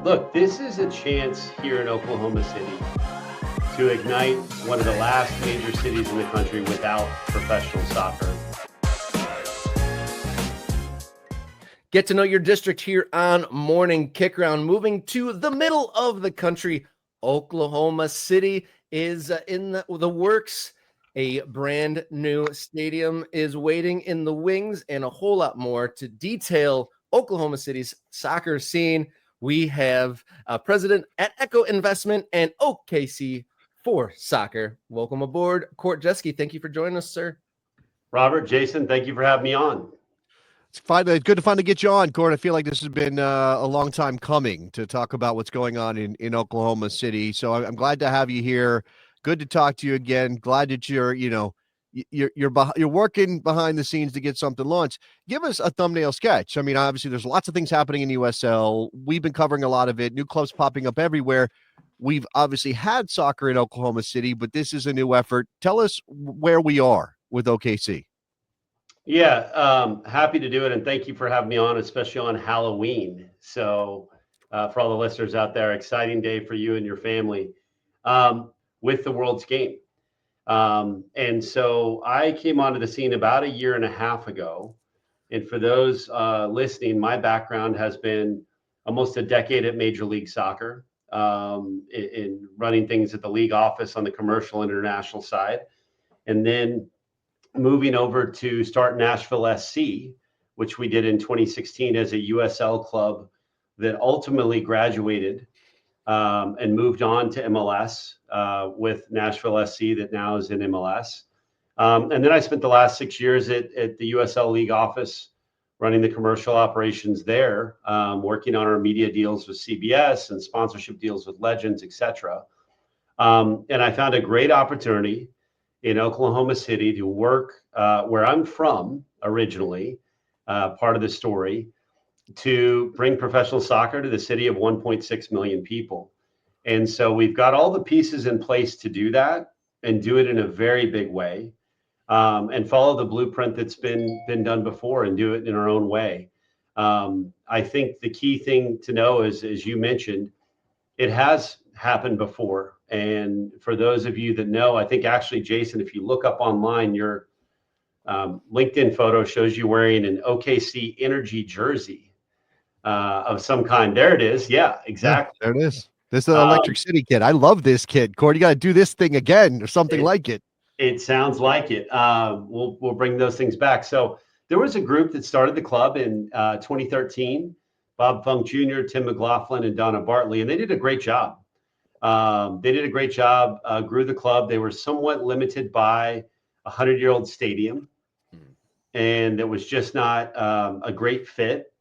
Look, this is a chance here in Oklahoma City to ignite one of the last major cities in the country without professional soccer. Get to know your district here on Morning Kickaround. Moving to the middle of the country, Oklahoma City is in the works. A brand new stadium is waiting in the wings, and a whole lot more to detail Oklahoma City's soccer scene. We have president at Echo Investment and OKC for soccer. Welcome aboard, Court Jeske. Thank you for joining us, sir. Robert, Jason, thank you for having me on. It's good to finally get you on, Court. I feel like this has been a long time coming to talk about what's going on in Oklahoma City. So I'm glad to have you here. Good to talk to you again. Glad that you're working behind the scenes to get something launched. Give us a thumbnail sketch. I mean, obviously there's lots of things happening in USL. We've been covering a lot of it. New clubs popping up everywhere. We've obviously had soccer in Oklahoma City, but this is a new effort. Tell us where we are with OKC. Yeah, happy to do it. And thank you for having me on, especially on Halloween. So for all the listeners out there, exciting day for you and your family with the World's Game. And so I came onto the scene about a year and a half ago. And for those listening, my background has been almost a decade at Major League Soccer, in running things at the league office on the commercial international side. And then moving over to start Nashville SC, which we did in 2016 as a USL club that ultimately graduated and moved on to MLS with Nashville SC that now is in MLS. And then I spent the last 6 years at the USL League office running the commercial operations there, working on our media deals with CBS and sponsorship deals with Legends, etc. And I found a great opportunity in Oklahoma City to work where I'm from originally, part of the story, to bring professional soccer to the city of 1.6 million people. And so we've got all the pieces in place to do that and do it in a very big way, and follow the blueprint that's been done before and do it in our own way. I think the key thing to know is, as you mentioned, it has happened before. And for those of you that know, I think actually, Jason, if you look up online, your LinkedIn photo shows you wearing an OKC Energy jersey of some kind. There it is. Yeah, exactly. Yeah, there it is. This is an Electric City kid. I love this kid. Corey, you got to do this thing again or something like it. It sounds like it. We'll bring those things back. So there was a group that started the club in 2013, Bob Funk Jr., Tim McLaughlin, and Donna Bartley, and they did a great job. Grew the club. They were somewhat limited by a 100-year-old stadium, and it was just not a great fit.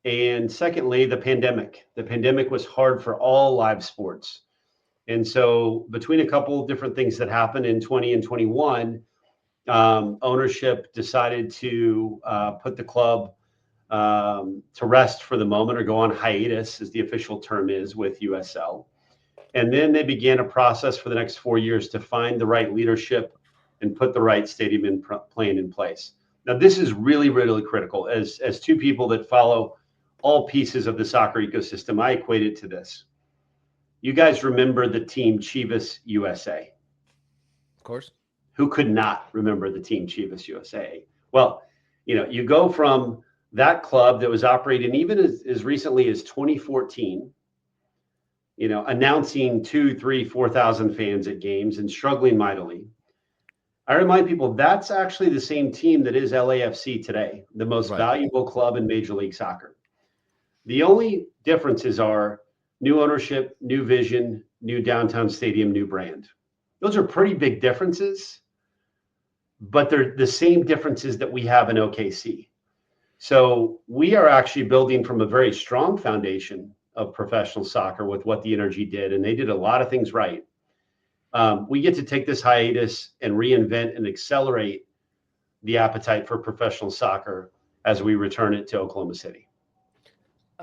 And secondly, the pandemic. The pandemic was hard for all live sports. And so between a couple of different things that happened in 20 and 21, ownership decided to put the club to rest for the moment, or go on hiatus, as the official term is with USL. And then they began a process for the next 4 years to find the right leadership and put the right stadium plan in place. Now, this is really, really critical. As two people that follow all pieces of the soccer ecosystem, I equate it to this. You guys remember the team Chivas USA? Of course. Who could not remember the team Chivas USA? Well, you go from that club that was operating even as recently as 2014, announcing 2,000, 3,000, 4,000 fans at games and struggling mightily. I remind people that's actually the same team that is LAFC today, the most valuable club in Major League Soccer. The only differences are new ownership, new vision, new downtown stadium, new brand. Those are pretty big differences, but they're the same differences that we have in OKC. So we are actually building from a very strong foundation of professional soccer with what the Energy did, and they did a lot of things right. We get to take this hiatus and reinvent and accelerate the appetite for professional soccer as we return it to Oklahoma City.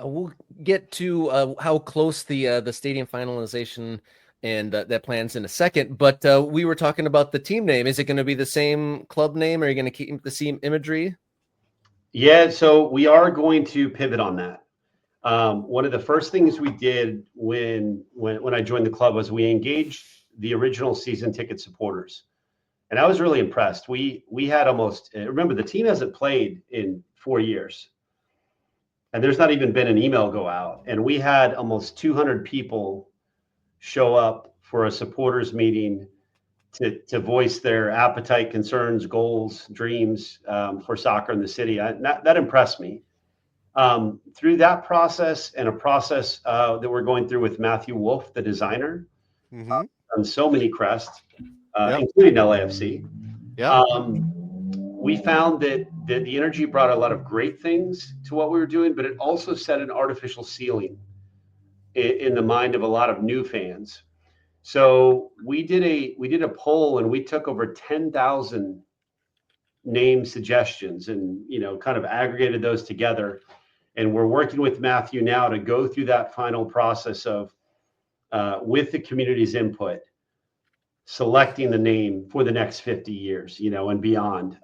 We'll get to how close the stadium finalization and that plans in a second, but we were talking about the team name. Is it going to be the same club name? Or are you going to keep the same imagery? Yeah, so we are going to pivot on that. One of the first things we did when I joined the club was we engaged the original season ticket supporters. And I was really impressed. We had almost, remember, the team hasn't played in 4 years. And there's not even been an email go out. And we had almost 200 people show up for a supporters meeting to voice their appetite, concerns, goals, dreams for soccer in the city. That impressed me. Through that process and a process that we're going through with Matthew Wolff, the designer, on so many crests, including LAFC, we found that the energy brought a lot of great things to what we were doing, but it also set an artificial ceiling in the mind of a lot of new fans. So we did a poll, and we took over 10,000 name suggestions, and kind of aggregated those together. And we're working with Matthew now to go through that final process of, with the community's input, selecting the name for the next 50 years, and beyond,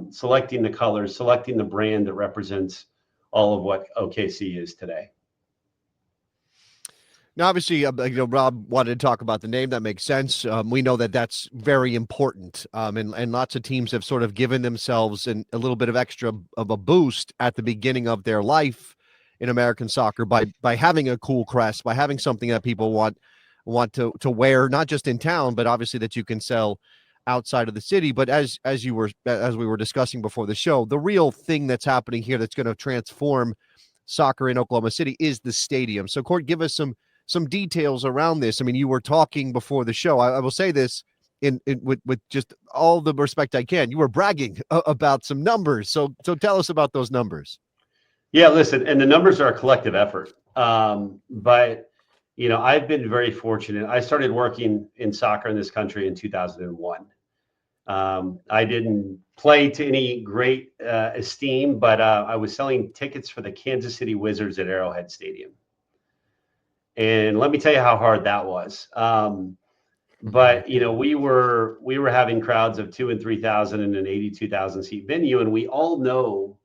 selecting the colors, selecting the brand that represents all of what OKC is today. Now, obviously, Rob wanted to talk about the name. That makes sense. We know that that's very important. And lots of teams have sort of given themselves a little bit of extra of a boost at the beginning of their life in American soccer by having a cool crest, by having something that people want to wear, not just in town, but obviously that you can sell outside of the city. But as we were discussing before the show, the real thing that's happening here that's going to transform soccer in Oklahoma City is the stadium. So, Court, give us some details around this. I mean, you were talking before the show. I will say this with just all the respect I can. You were bragging about some numbers. So tell us about those numbers. Yeah, listen, and the numbers are a collective effort. But, I've been very fortunate. I started working in soccer in this country in 2001. I didn't play to any great esteem, but I was selling tickets for the Kansas City Wizards at Arrowhead Stadium. And let me tell you how hard that was. But we were having crowds of 2,000 and 3,000 in an 82,000 seat venue, and we all know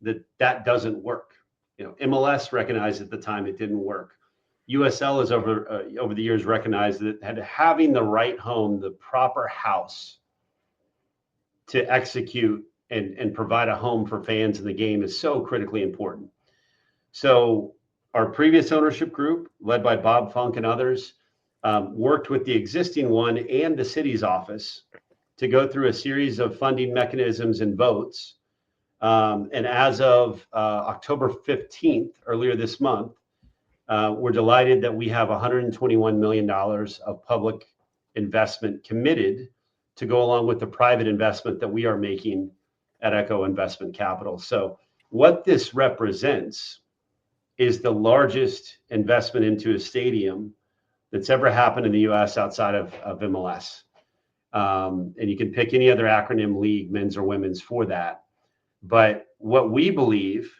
that doesn't work. MLS recognized at the time it didn't work. USL has over the years recognized that having the right home, the proper house to execute and provide a home for fans in the game is so critically important. So our previous ownership group, led by Bob Funk and others, worked with the existing one and the city's office to go through a series of funding mechanisms and votes. And as of October 15th, earlier this month, we're delighted that we have $121 million of public investment committed to go along with the private investment that we are making at Echo Investment Capital. So what this represents is the largest investment into a stadium that's ever happened in the U.S. outside of MLS. And you can pick any other acronym, league, men's or women's, for that. But what we believe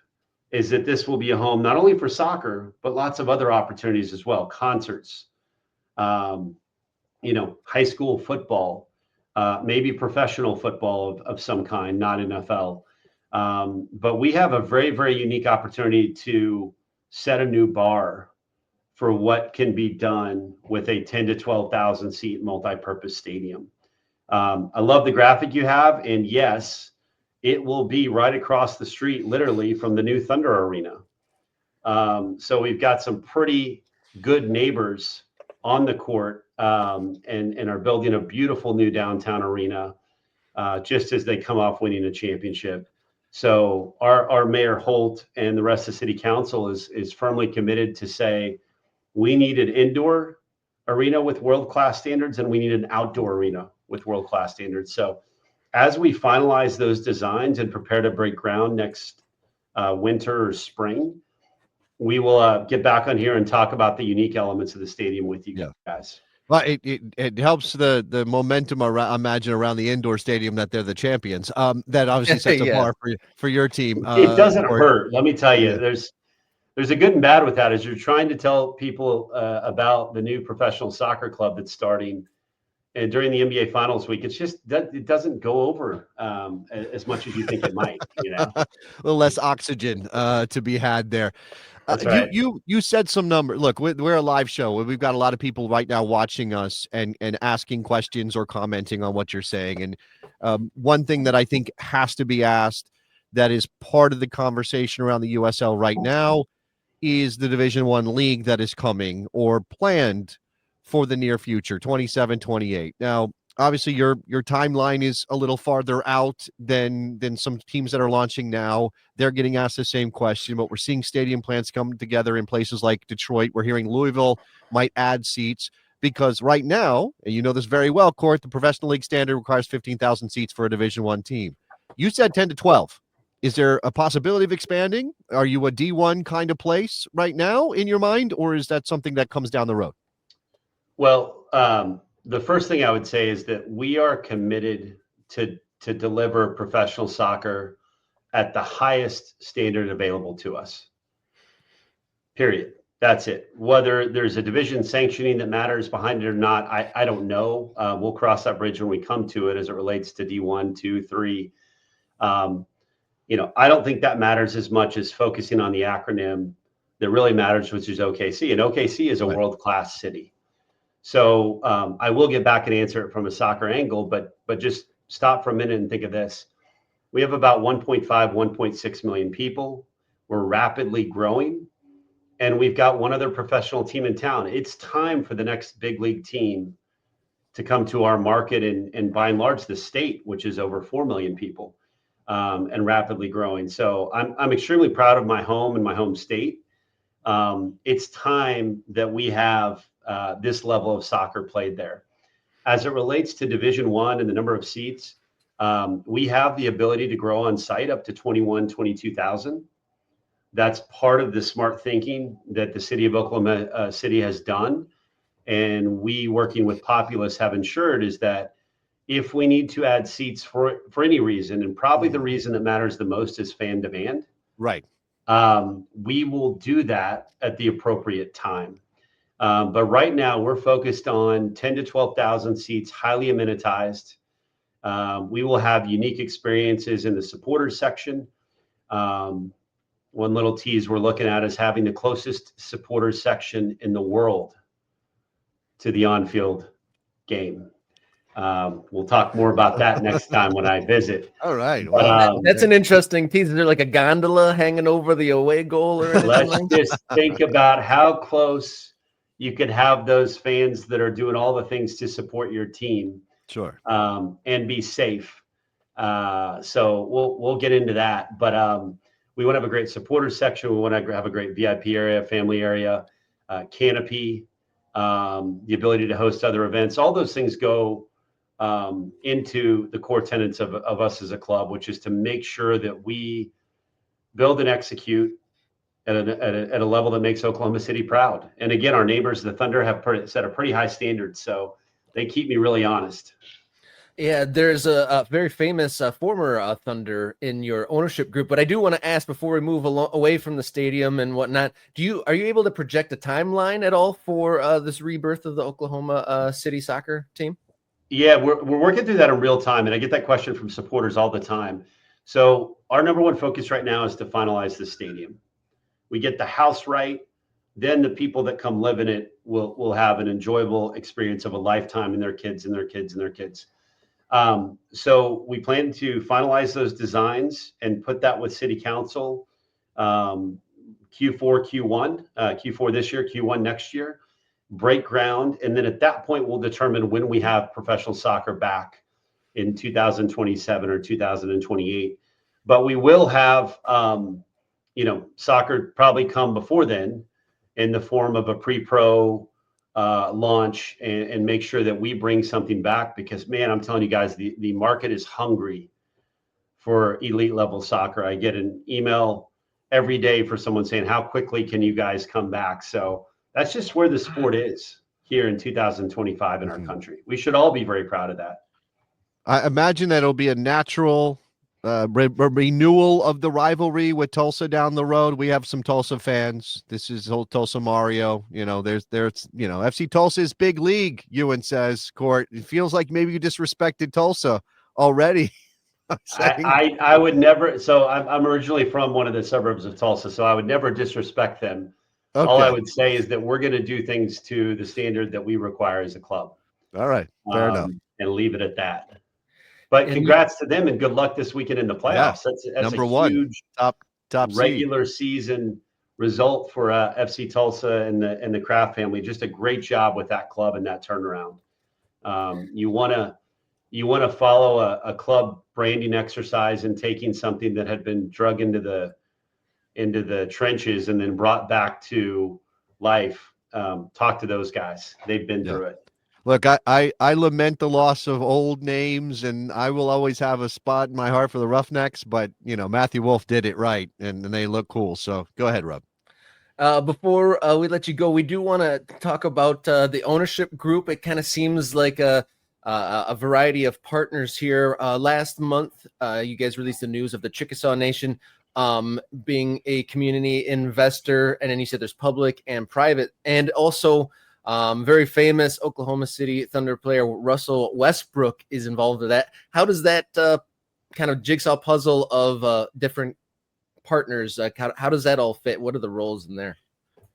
is that this will be a home not only for soccer, but lots of other opportunities as well. Concerts, high school football, maybe professional football of some kind, not NFL. But we have a very, very unique opportunity to set a new bar for what can be done with a 10 to 12,000 seat multi-purpose stadium. I love the graphic you have, and yes, it will be right across the street, literally, from the new Thunder Arena. So we've got some pretty good neighbors on the court, and are building a beautiful new downtown arena just as they come off winning a championship. So our Mayor Holt and the rest of the city council is firmly committed to say we need an indoor arena with world-class standards, and we need an outdoor arena with world-class standards. So as we finalize those designs and prepare to break ground next winter or spring, we will get back on here and talk about the unique elements of the stadium with you guys. Well, it helps the momentum around the indoor stadium that they're the champions. That obviously sets a bar for your team. It doesn't hurt. Let me tell you, there's a good and bad with that. As you're trying to tell people about the new professional soccer club that's starting, and during the NBA Finals week, it's just it doesn't go over as much as you think it might. A little less oxygen to be had there. That's right. You said some number. Look, we're a live show. We've got a lot of people right now watching us and asking questions or commenting on what you're saying. And one thing that I think has to be asked that is part of the conversation around the USL right now is the Division I league that is coming or planned for the near future, 27, 28. Now, obviously your timeline is a little farther out than some teams that are launching now. They're getting asked the same question, but we're seeing stadium plans come together in places like Detroit. We're hearing Louisville might add seats because right now, and you know this very well, Court, the professional league standard requires 15,000 seats for a Division I team. You said 10 to 12. Is there a possibility of expanding? Are you a D1 kind of place right now in your mind, or is that something that comes down the road? Well, the first thing I would say is that we are committed to deliver professional soccer at the highest standard available to us. Period. That's it. Whether there's a division sanctioning that matters behind it or not, I don't know. We'll cross that bridge when we come to it as it relates to D1, 2, 3. I don't think that matters as much as focusing on the acronym that really matters, which is OKC. And OKC is a world-class city. So I will get back and answer it from a soccer angle, but just stop for a minute and think of this. We have about 1.5, 1.6 million people. We're rapidly growing, and we've got one other professional team in town. It's time for the next big league team to come to our market and by and large the state, which is over 4 million people and rapidly growing. So I'm extremely proud of my home and my home state. It's time that we have this level of soccer played there. As it relates to Division I and the number of seats, we have the ability to grow on site up to 21, 22,000. That's part of the smart thinking that the city of Oklahoma City has done. And we, working with Populous, have ensured is that if we need to add seats for any reason, and probably the reason that matters the most is fan demand. Right. We will do that at the appropriate time. But right now we're focused on 10 to 12,000 seats, highly amenitized. We will have unique experiences in the supporters section. One little tease we're looking at is having the closest supporters section in the world to the on-field game. We'll talk more about that next time when I visit. All right. Wow. That's an interesting tease. Is there like a gondola hanging over the away goal or anything? Let's just think about how close you could have those fans that are doing all the things to support your team. Sure. And be safe. So we'll get into that. But we want to have a great supporters section. We want to have a great VIP area, family area, canopy, the ability to host other events. All those things go into the core tenets of us as a club, which is to make sure that we build and execute at a level that makes Oklahoma City proud. And again, our neighbors, the Thunder, have set a pretty high standard, so they keep me really honest. Yeah, there's a very famous former Thunder in your ownership group, but I do want to ask before we move away from the stadium and whatnot, are you able to project a timeline at all for this rebirth of the Oklahoma City soccer team? Yeah, we're working through that in real time, and I get that question from supporters all the time. So our number one focus right now is to finalize the stadium. We get the house right, then the people that come live in it will have an enjoyable experience of a lifetime, and their kids and their kids and their kids. So we plan to finalize those designs and put that with City Council Q4, Q1, Q4 this year, Q1 next year, break ground. And then at that point, we'll determine when we have professional soccer back in 2027 or 2028. But we will have, soccer probably come before then in the form of a pre-pro launch and make sure that we bring something back because, man, I'm telling you guys, the market is hungry for elite level soccer. I get an email every day for someone saying, how quickly can you guys come back? So that's just where the sport is here in 2025 in our country. We should all be very proud of that. I imagine that it'll be a natural renewal of the rivalry with Tulsa down the road. We have some Tulsa fans. This is old Tulsa Mario. There's FC Tulsa is big league, Ewan says, Court. It feels like maybe you disrespected Tulsa already I would never. So I'm originally from one of the suburbs of Tulsa, so I would never disrespect them. Okay. All I would say is that we're going to do things to the standard that we require as a club. All right. Fair enough. And leave it at that. But And congrats to them and good luck this weekend in the playoffs. That's Number a one. huge Top regular season result for FC Tulsa and the Kraft family. Just a great job with that club and that turnaround. You want to follow a club branding exercise and taking something that had been drug into the trenches and then brought back to life. Talk to those guys. They've been through it. Look, I lament the loss of old names, and I will always have a spot in my heart for the Roughnecks, but, Matthew Wolff did it right, and they look cool. So go ahead, Rob. Before we let you go, we do want to talk about the ownership group. It kind of seems like a variety of partners here. Last month, you guys released the news of the Chickasaw Nation being a community investor, and then you said there's public and private, and also very famous Oklahoma City Thunder player Russell Westbrook is involved with that. How does that kind of jigsaw puzzle of different partners, how does that all fit? What are the roles in there?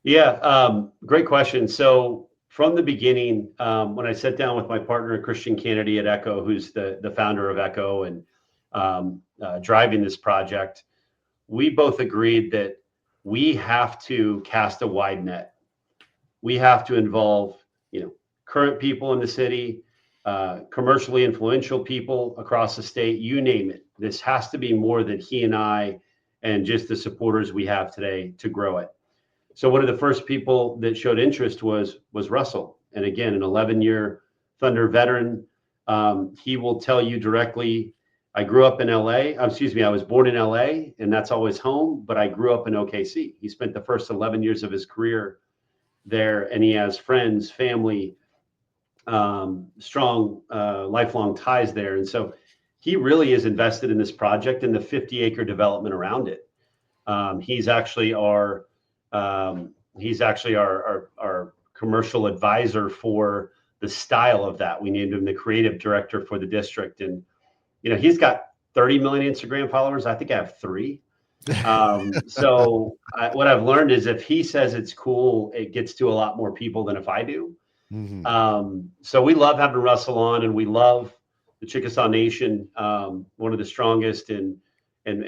Yeah, great question. So from the beginning, when I sat down with my partner, Christian Kennedy at Echo, who's the founder of Echo and driving this project, we both agreed that we have to cast a wide net. We have to involve, current people in the city, commercially influential people across the state, you name it. This has to be more than he and I and just the supporters we have today to grow it. So one of the first people that showed interest was Russell. And again, an 11-year Thunder veteran. He will tell you directly, I grew up in LA. I was born in LA, and that's always home, but I grew up in OKC. He spent the first 11 years of his career there, and he has friends, family, strong lifelong ties there. And so he really is invested in this project and the 50-acre development around it. He's actually our commercial advisor for the style of that. We named him the creative director for the district, and he's got 30 million Instagram followers. I think I have 3. So what I've learned is if he says it's cool, it gets to a lot more people than if I do. Mm-hmm. So we love having Russell on, and we love the Chickasaw Nation, one of the strongest and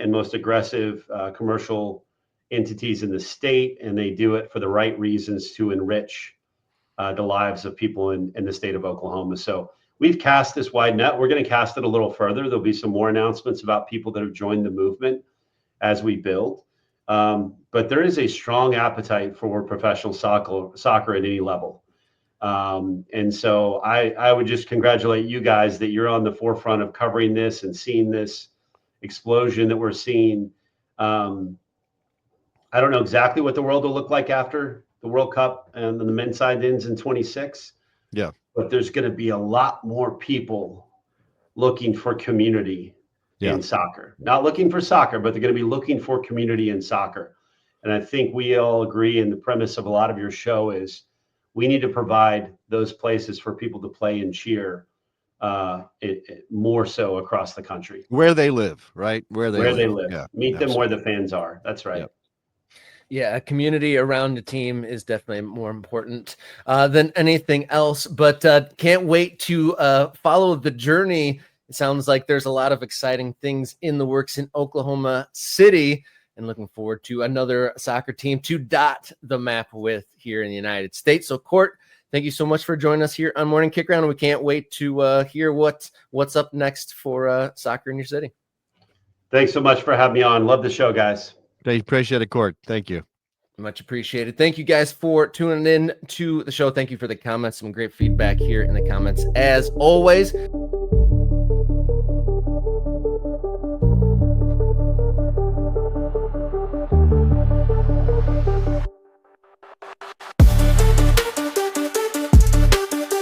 most aggressive commercial entities in the state, and they do it for the right reasons to enrich the lives of people in the state of Oklahoma. So we've cast this wide net. We're going to cast it a little further. There'll be some more announcements about people that have joined the movement as we build. But there is a strong appetite for professional soccer at any level. And so I would just congratulate you guys that you're on the forefront of covering this and seeing this explosion that we're seeing. I don't know exactly what the world will look like after the World Cup and the men's side ends in 26. Yeah. But there's going to be a lot more people looking for community in soccer. Not looking for soccer, but they're going to be looking for community in soccer. And I think we all agree, and the premise of a lot of your show is we need to provide those places for people to play and cheer more so across the country. Where they live, right? Where they live. Yeah, meet them where the fans are. That's right. Yep. Yeah, a community around the team is definitely more important than anything else. But can't wait to follow the journey. It sounds like there's a lot of exciting things in the works in Oklahoma City, and looking forward to another soccer team to dot the map with here in the United States. So, Court, thank you so much for joining us here on Morning Kickaround. We can't wait to hear what's up next for soccer in your city. Thanks so much for having me on. Love the show, guys. I appreciate it, Court. Thank you. Much appreciated. Thank you guys for tuning in to the show. Thank you for the comments. Some great feedback here in the comments as always.